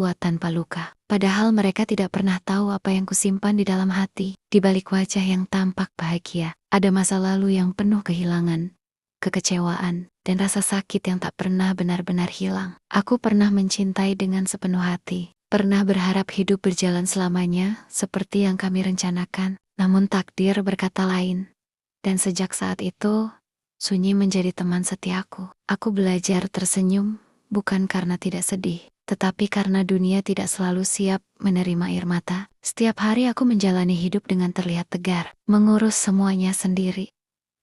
kuat tanpa luka. Padahal mereka tidak pernah tahu apa yang kusimpan di dalam hati. Di balik wajah yang tampak bahagia, ada masa lalu yang penuh kehilangan, kekecewaan, dan rasa sakit yang tak pernah benar-benar hilang. Aku pernah mencintai dengan sepenuh hati, pernah berharap hidup berjalan selamanya seperti yang kami rencanakan. Namun takdir berkata lain. Dan sejak saat itu, sunyi menjadi teman setiaku. Aku belajar tersenyum, bukan karena tidak sedih, tetapi karena dunia tidak selalu siap menerima air mata. Setiap hari aku menjalani hidup dengan terlihat tegar, mengurus semuanya sendiri,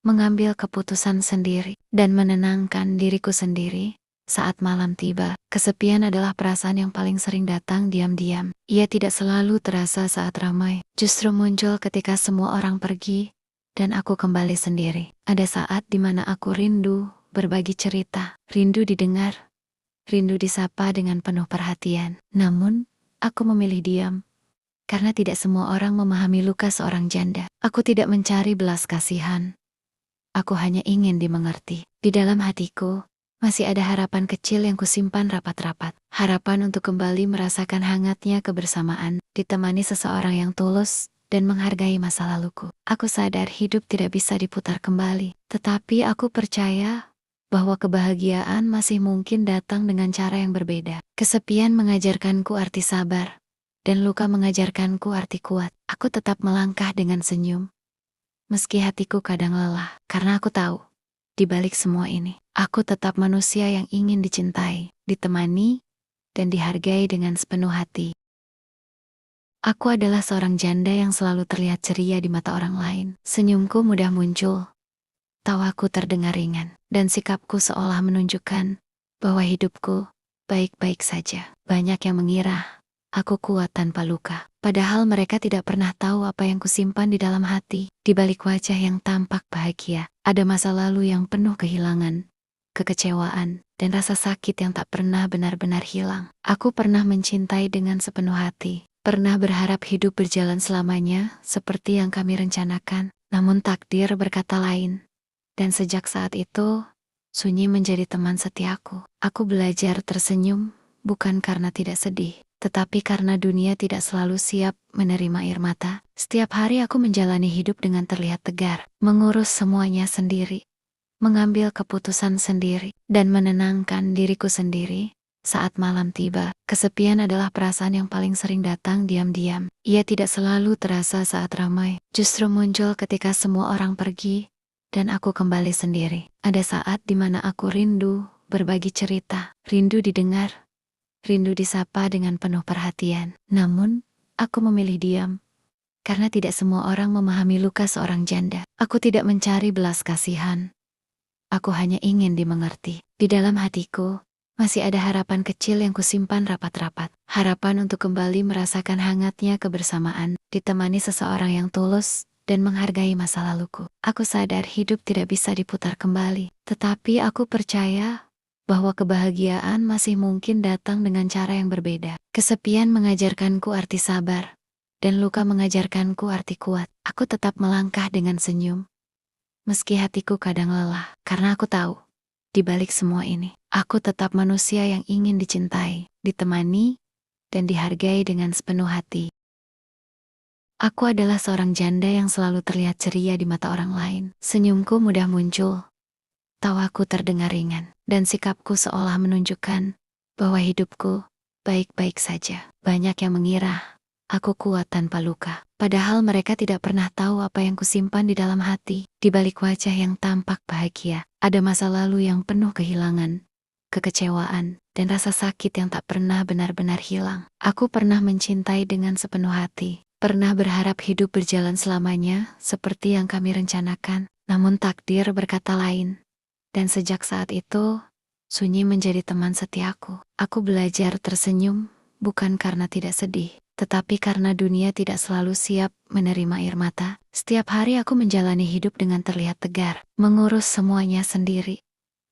mengambil keputusan sendiri, dan menenangkan diriku sendiri. Saat malam tiba, kesepian adalah perasaan yang paling sering datang diam-diam. Ia tidak selalu terasa saat ramai, justru muncul ketika semua orang pergi, dan aku kembali sendiri. Ada saat di mana aku rindu berbagi cerita, rindu didengar, rindu disapa dengan penuh perhatian. Namun, aku memilih diam, karena tidak semua orang memahami luka seorang janda. Aku tidak mencari belas kasihan. Aku hanya ingin dimengerti. Di dalam hatiku, masih ada harapan kecil yang kusimpan rapat-rapat. Harapan untuk kembali merasakan hangatnya kebersamaan, ditemani seseorang yang tulus dan menghargai masa laluku. Aku sadar hidup tidak bisa diputar kembali, tetapi aku percaya bahwa kebahagiaan masih mungkin datang dengan cara yang berbeda. Kesepian mengajarkanku arti sabar, dan luka mengajarkanku arti kuat. Aku tetap melangkah dengan senyum, meski hatiku kadang lelah, karena aku tahu, di balik semua ini, aku tetap manusia yang ingin dicintai, ditemani, dan dihargai dengan sepenuh hati. Aku adalah seorang janda yang selalu terlihat ceria di mata orang lain. Senyumku mudah muncul, tawaku terdengar ringan, dan sikapku seolah menunjukkan bahwa hidupku baik-baik saja. Banyak yang mengira aku kuat tanpa luka, padahal mereka tidak pernah tahu apa yang kusimpan di dalam hati. Di balik wajah yang tampak bahagia, ada masa lalu yang penuh kehilangan, kekecewaan, dan rasa sakit yang tak pernah benar-benar hilang. Aku pernah mencintai dengan sepenuh hati, pernah berharap hidup berjalan selamanya seperti yang kami rencanakan. Namun takdir berkata lain. Dan sejak saat itu, sunyi menjadi teman setiaku. Aku belajar tersenyum, bukan karena tidak sedih, tetapi karena dunia tidak selalu siap menerima air mata. Setiap hari aku menjalani hidup dengan terlihat tegar, mengurus semuanya sendiri, mengambil keputusan sendiri, dan menenangkan diriku sendiri. Saat malam tiba, kesepian adalah perasaan yang paling sering datang diam-diam. Ia tidak selalu terasa saat ramai, justru muncul ketika semua orang pergi, dan aku kembali sendiri. Ada saat di mana aku rindu berbagi cerita, rindu didengar, rindu disapa dengan penuh perhatian. Namun, aku memilih diam, karena tidak semua orang memahami luka seorang janda. Aku tidak mencari belas kasihan. Aku hanya ingin dimengerti. Di dalam hatiku, masih ada harapan kecil yang kusimpan rapat-rapat. Harapan untuk kembali merasakan hangatnya kebersamaan, ditemani seseorang yang tulus dan menghargai masa laluku. Aku sadar hidup tidak bisa diputar kembali, tetapi aku percaya bahwa kebahagiaan masih mungkin datang dengan cara yang berbeda. Kesepian mengajarkanku arti sabar, dan luka mengajarkanku arti kuat. Aku tetap melangkah dengan senyum, meski hatiku kadang lelah, karena aku tahu, di balik semua ini, aku tetap manusia yang ingin dicintai, ditemani, dan dihargai dengan sepenuh hati. Aku adalah seorang janda yang selalu terlihat ceria di mata orang lain. Senyumku mudah muncul, tawaku terdengar ringan, dan sikapku seolah menunjukkan bahwa hidupku baik-baik saja. Banyak yang mengira aku kuat tanpa luka, padahal mereka tidak pernah tahu apa yang kusimpan di dalam hati. Di balik wajah yang tampak bahagia, ada masa lalu yang penuh kehilangan, kekecewaan, dan rasa sakit yang tak pernah benar-benar hilang. Aku pernah mencintai dengan sepenuh hati, pernah berharap hidup berjalan selamanya seperti yang kami rencanakan. Namun takdir berkata lain. Dan sejak saat itu, sunyi menjadi teman setiaku. Aku belajar tersenyum, bukan karena tidak sedih, tetapi karena dunia tidak selalu siap menerima air mata. Setiap hari aku menjalani hidup dengan terlihat tegar, mengurus semuanya sendiri,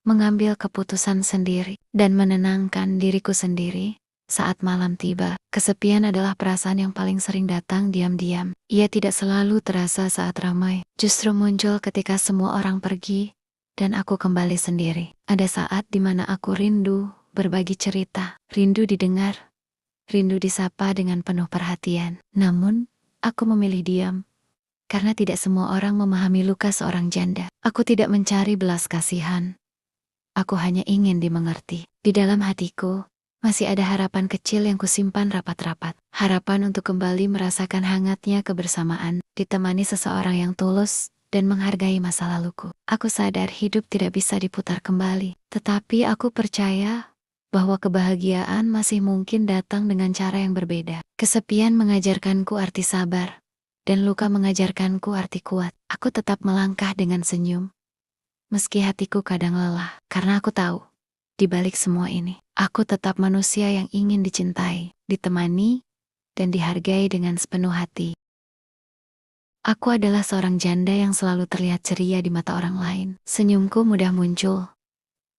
mengambil keputusan sendiri, dan menenangkan diriku sendiri. Saat malam tiba, kesepian adalah perasaan yang paling sering datang diam-diam. Ia tidak selalu terasa saat ramai, justru muncul ketika semua orang pergi, dan aku kembali sendiri. Ada saat di mana aku rindu berbagi cerita, rindu didengar, rindu disapa dengan penuh perhatian. Namun, aku memilih diam, karena tidak semua orang memahami luka seorang janda. Aku tidak mencari belas kasihan. Aku hanya ingin dimengerti. Di dalam hatiku, masih ada harapan kecil yang kusimpan rapat-rapat. Harapan untuk kembali merasakan hangatnya kebersamaan, ditemani seseorang yang tulus dan menghargai masa laluku. Aku sadar hidup tidak bisa diputar kembali, tetapi aku percaya bahwa kebahagiaan masih mungkin datang dengan cara yang berbeda. Kesepian mengajarkanku arti sabar, dan luka mengajarkanku arti kuat. Aku tetap melangkah dengan senyum, meski hatiku kadang lelah, karena aku tahu, di balik semua ini, aku tetap manusia yang ingin dicintai, ditemani, dan dihargai dengan sepenuh hati. Aku adalah seorang janda yang selalu terlihat ceria di mata orang lain. Senyumku mudah muncul,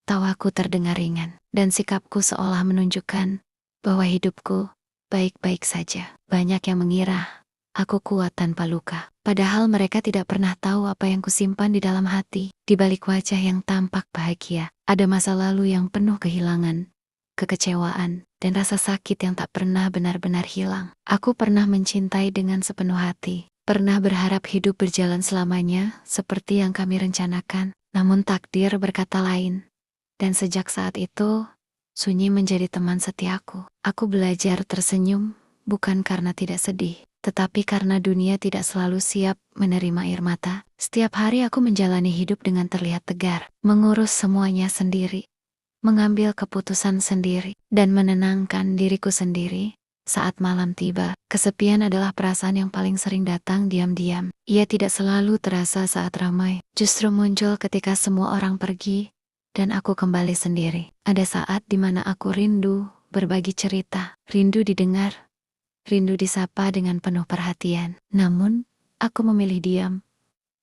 tawaku terdengar ringan, dan sikapku seolah menunjukkan bahwa hidupku baik-baik saja. Banyak yang mengira aku kuat tanpa luka, padahal mereka tidak pernah tahu apa yang kusimpan di dalam hati. Di balik wajah yang tampak bahagia, ada masa lalu yang penuh kehilangan, kekecewaan, dan rasa sakit yang tak pernah benar-benar hilang. Aku pernah mencintai dengan sepenuh hati, pernah berharap hidup berjalan selamanya seperti yang kami rencanakan, namun takdir berkata lain. Dan sejak saat itu, sunyi menjadi teman setiaku. Aku belajar tersenyum, bukan karena tidak sedih, tetapi karena dunia tidak selalu siap menerima air mata. Setiap hari aku menjalani hidup dengan terlihat tegar, mengurus semuanya sendiri, mengambil keputusan sendiri, dan menenangkan diriku sendiri. Saat malam tiba, kesepian adalah perasaan yang paling sering datang diam-diam. Ia tidak selalu terasa saat ramai, justru muncul ketika semua orang pergi, dan aku kembali sendiri. Ada saat di mana aku rindu berbagi cerita, rindu didengar, rindu disapa dengan penuh perhatian. Namun, aku memilih diam,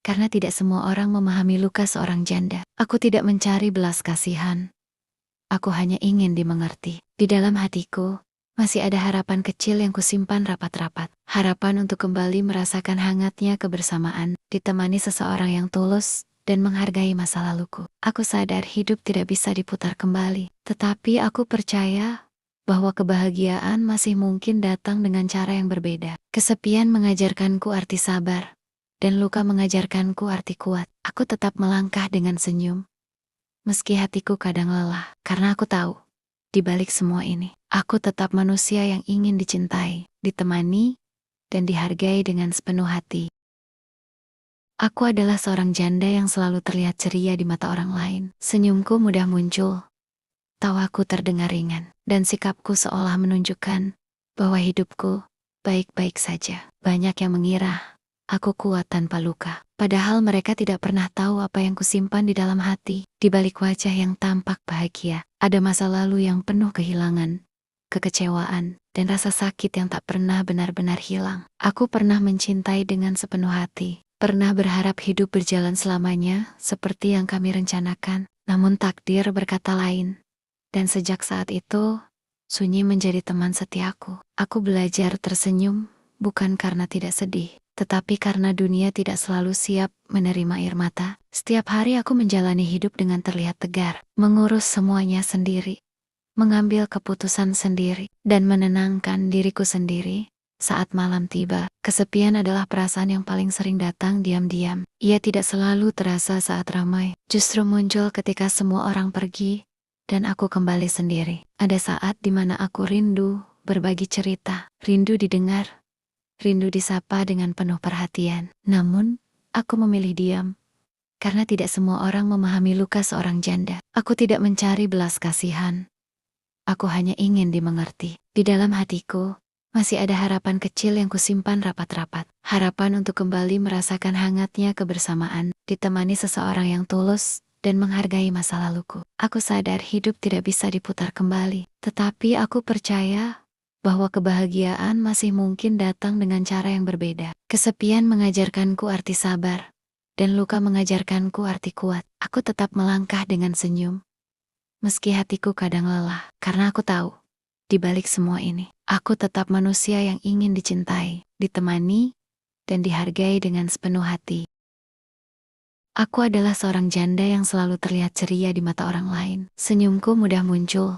karena tidak semua orang memahami luka seorang janda. Aku tidak mencari belas kasihan. Aku hanya ingin dimengerti. Di dalam hatiku, masih ada harapan kecil yang kusimpan rapat-rapat. Harapan untuk kembali merasakan hangatnya kebersamaan, ditemani seseorang yang tulus dan menghargai masa laluku. Aku sadar hidup tidak bisa diputar kembali, tetapi aku percaya bahwa kebahagiaan masih mungkin datang dengan cara yang berbeda. Kesepian mengajarkanku arti sabar, dan luka mengajarkanku arti kuat. Aku tetap melangkah dengan senyum, meski hatiku kadang lelah, karena aku tahu, di balik semua ini, aku tetap manusia yang ingin dicintai, ditemani, dan dihargai dengan sepenuh hati. Aku adalah seorang janda yang selalu terlihat ceria di mata orang lain. Senyumku mudah muncul, tawaku terdengar ringan, dan sikapku seolah menunjukkan bahwa hidupku baik-baik saja. Banyak yang mengira aku kuat tanpa luka, padahal mereka tidak pernah tahu apa yang kusimpan di dalam hati. Di balik wajah yang tampak bahagia, ada masa lalu yang penuh kehilangan, kekecewaan, dan rasa sakit yang tak pernah benar-benar hilang. Aku pernah mencintai dengan sepenuh hati, pernah berharap hidup berjalan selamanya seperti yang kami rencanakan, namun takdir berkata lain. Dan sejak saat itu, sunyi menjadi teman setiaku. Aku belajar tersenyum, bukan karena tidak sedih, tetapi karena dunia tidak selalu siap menerima air mata. Setiap hari aku menjalani hidup dengan terlihat tegar, mengurus semuanya sendiri, mengambil keputusan sendiri, dan menenangkan diriku sendiri. Saat malam tiba, kesepian adalah perasaan yang paling sering datang diam-diam. Ia tidak selalu terasa saat ramai, justru muncul ketika semua orang pergi, dan aku kembali sendiri. Ada saat di mana aku rindu berbagi cerita, rindu didengar, rindu disapa dengan penuh perhatian. Namun, aku memilih diam, karena tidak semua orang memahami luka seorang janda. Aku tidak mencari belas kasihan. Aku hanya ingin dimengerti. Di dalam hatiku, masih ada harapan kecil yang kusimpan rapat-rapat. Harapan untuk kembali merasakan hangatnya kebersamaan, ditemani seseorang yang tulus dan menghargai masa laluku. Aku sadar hidup tidak bisa diputar kembali, tetapi aku percaya bahwa kebahagiaan masih mungkin datang dengan cara yang berbeda. Kesepian mengajarkanku arti sabar, dan luka mengajarkanku arti kuat. Aku tetap melangkah dengan senyum, meski hatiku kadang lelah, karena aku tahu, di balik semua ini, aku tetap manusia yang ingin dicintai, ditemani, dan dihargai dengan sepenuh hati. Aku adalah seorang janda yang selalu terlihat ceria di mata orang lain. Senyumku mudah muncul,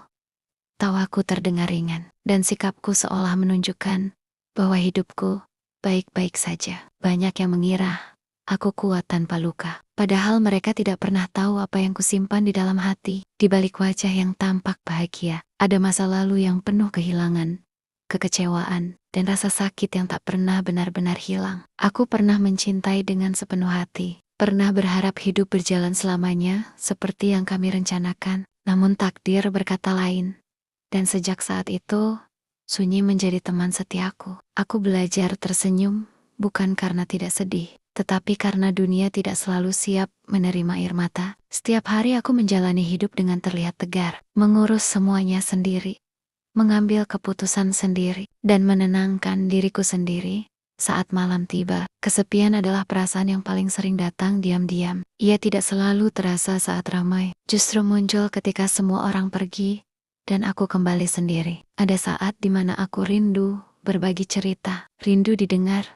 tawaku terdengar ringan, dan sikapku seolah menunjukkan bahwa hidupku baik-baik saja. Banyak yang mengira aku kuat tanpa luka. Padahal mereka tidak pernah tahu apa yang kusimpan di dalam hati. Di balik wajah yang tampak bahagia, ada masa lalu yang penuh kehilangan, kekecewaan, dan rasa sakit yang tak pernah benar-benar hilang. Aku pernah mencintai dengan sepenuh hati. Pernah berharap hidup berjalan selamanya seperti yang kami rencanakan. Namun takdir berkata lain. Dan sejak saat itu, sunyi menjadi teman setiaku. Aku belajar tersenyum, bukan karena tidak sedih, tetapi karena dunia tidak selalu siap menerima air mata. Setiap hari aku menjalani hidup dengan terlihat tegar, mengurus semuanya sendiri, mengambil keputusan sendiri, dan menenangkan diriku sendiri. Saat malam tiba, kesepian adalah perasaan yang paling sering datang diam-diam. Ia tidak selalu terasa saat ramai, justru muncul ketika semua orang pergi, dan aku kembali sendiri. Ada saat di mana aku rindu berbagi cerita, rindu didengar,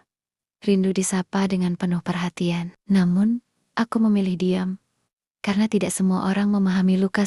rindu disapa dengan penuh perhatian. Namun, aku memilih diam, karena tidak semua orang memahami luka